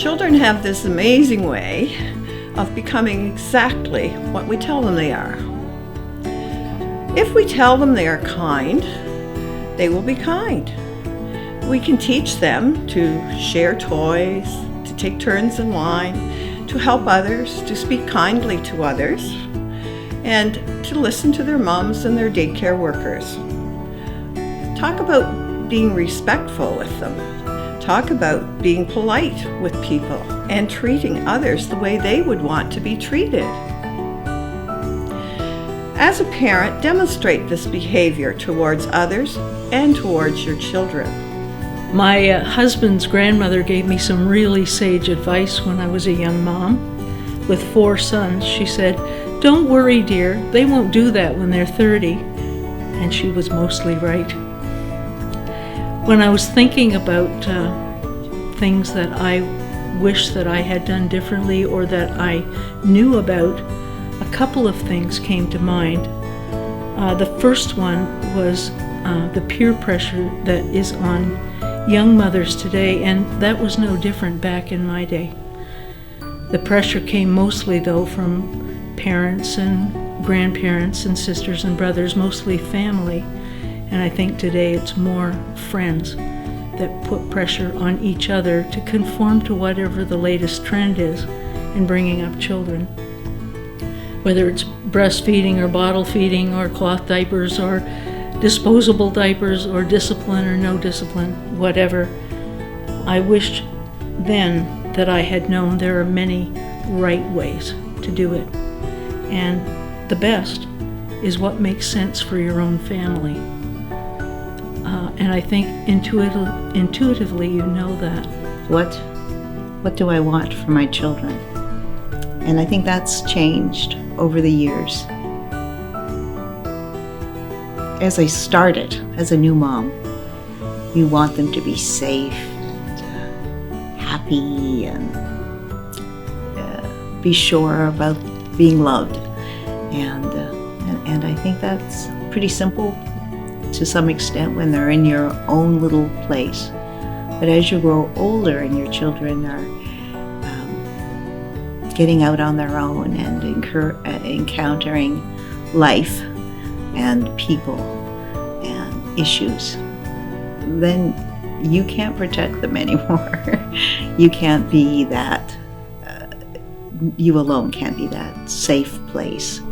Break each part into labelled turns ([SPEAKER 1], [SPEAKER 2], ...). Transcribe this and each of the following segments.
[SPEAKER 1] Children have this amazing way of becoming exactly what we tell them they are. If we tell them they are kind, they will be kind. We can teach them to share toys, to take turns in line, to help others, to speak kindly to others, and to listen to their moms and their daycare workers. Talk about being respectful with them. Talk about being polite with people and treating others the way they would want to be treated. As a parent, demonstrate this behavior towards others and towards your children.
[SPEAKER 2] My husband's grandmother gave me some really sage advice when I was a young mom. With 4 sons, she said, "Don't worry, dear, they won't do that when they're 30. And she was mostly right. When I was thinking about things that I wish that I had done differently or that I knew about, a couple of things came to mind. The first one was the peer pressure that is on young mothers today, and that was no different back in my day. The pressure came mostly, though, from parents and grandparents and sisters and brothers, mostly family. And I think today it's more friends that put pressure on each other to conform to whatever the latest trend is in bringing up children. Whether it's breastfeeding or bottle feeding or cloth diapers or disposable diapers or discipline or no discipline, whatever. I wished then that I had known there are many right ways to do it. And the best is what makes sense for your own family. And I think intuitively you know that.
[SPEAKER 3] What do I want for my children? And I think that's changed over the years. As I started as a new mom, you want them to be safe, and happy, and be sure about being loved. And I think that's pretty simple to some extent when they're in your own little place. But as you grow older and your children are getting out on their own and encountering life and people and issues, then you can't protect them anymore. You can't be that, you alone can't be that safe place.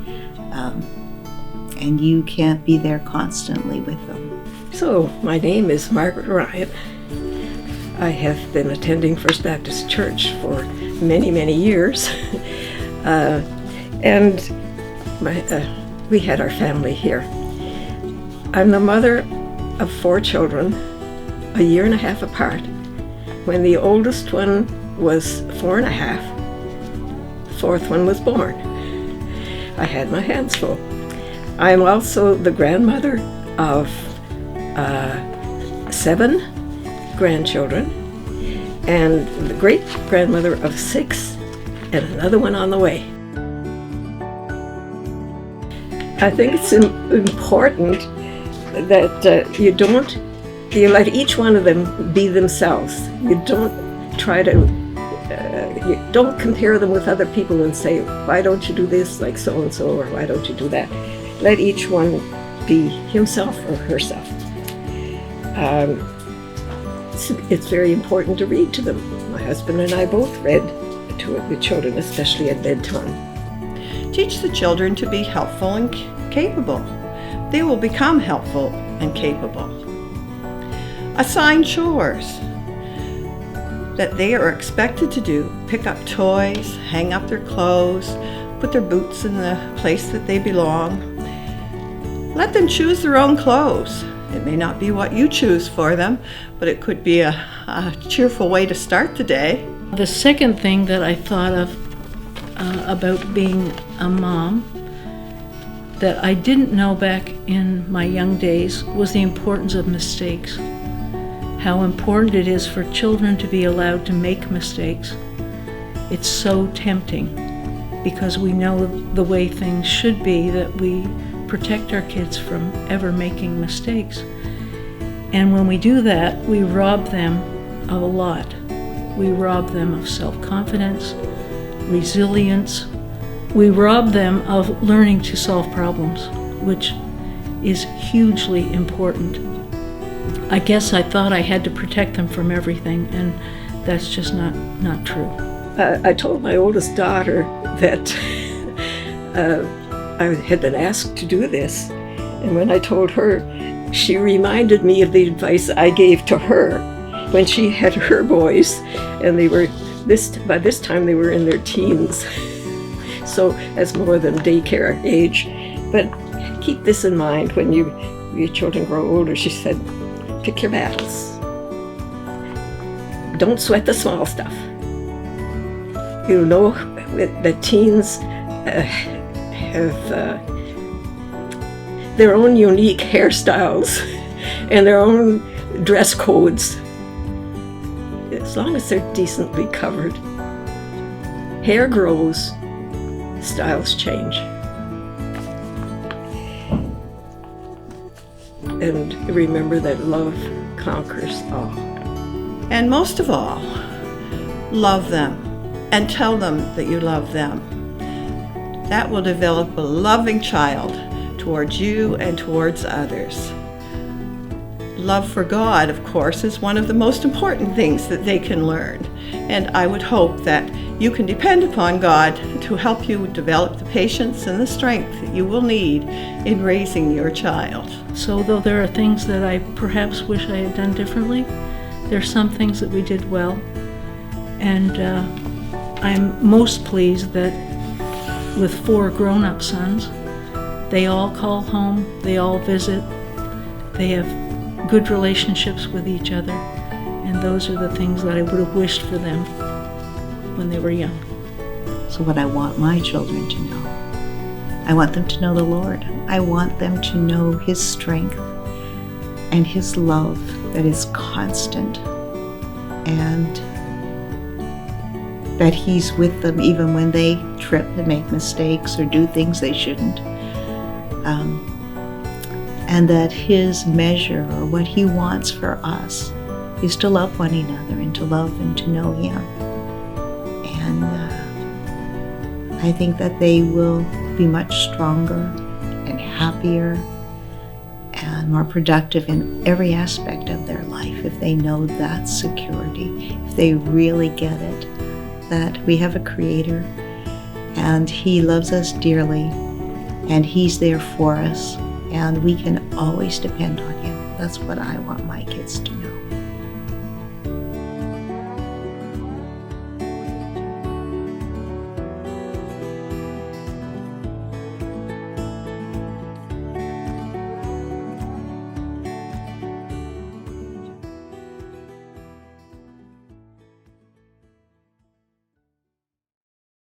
[SPEAKER 3] And you can't be there constantly with them.
[SPEAKER 4] So, my name is Margaret Ryan. I have been attending First Baptist Church for many, many years. And we had our family here. I'm the mother of 4 children, a year and a half apart. When the oldest one was 4 and a half, the 4th one was born. I had my hands full. I'm also the grandmother of 7 grandchildren and the great-grandmother of 6 and another one on the way. I think it's important that you let each one of them be themselves. You don't try to, you don't compare them with other people and say, why don't you do this like so-and-so, or why don't you do that? Let each one be himself or herself. It's very important to read to them. My husband and I both read to the children, especially at bedtime.
[SPEAKER 1] Teach the children to be helpful and capable. They will become helpful and capable. Assign chores that they are expected to do. Pick up toys, hang up their clothes, put their boots in the place that they belong. Let them choose their own clothes. It may not be what you choose for them, but it could be a cheerful way to start the day.
[SPEAKER 2] The second thing that I thought of about being a mom that I didn't know back in my young days was the importance of mistakes. How important it is for children to be allowed to make mistakes. It's so tempting because we know the way things should be, that we protect our kids from ever making mistakes. And when we do that, we rob them of a lot. We rob them of self-confidence, resilience. We rob them of learning to solve problems, which is hugely important. I guess I thought I had to protect them from everything, and that's just not true.
[SPEAKER 4] I told my oldest daughter that I had been asked to do this, and when I told her, she reminded me of the advice I gave to her when she had her boys, and by this time they were in their teens, so as more than daycare age. But keep this in mind when your children grow older. She said, pick your battles. Don't sweat the small stuff. You know that teens have their own unique hairstyles and their own dress codes. As long as they're decently covered. Hair grows, styles change. And remember that love conquers all.
[SPEAKER 1] And most of all, love them and tell them that you love them. That will develop a loving child towards you and towards others. Love for God, of course, is one of the most important things that they can learn. And I would hope that you can depend upon God to help you develop the patience and the strength that you will need in raising your child.
[SPEAKER 2] So though there are things that I perhaps wish I had done differently, there are some things that we did well. And I'm most pleased that with 4 grown-up sons, they all call home, they all visit, they have good relationships with each other, and those are the things that I would have wished for them when they were young.
[SPEAKER 3] So what I want my children to know, I want them to know the Lord. I want them to know His strength and His love that is constant, and that He's with them even when they trip and make mistakes or do things they shouldn't. And that His measure, or what He wants for us, is to love one another and to love and to know Him. And I think that they will be much stronger and happier and more productive in every aspect of their life if they know that security, if they really get it, that we have a Creator and He loves us dearly and He's there for us, and we can always depend on Him. That's what I want my kids to know.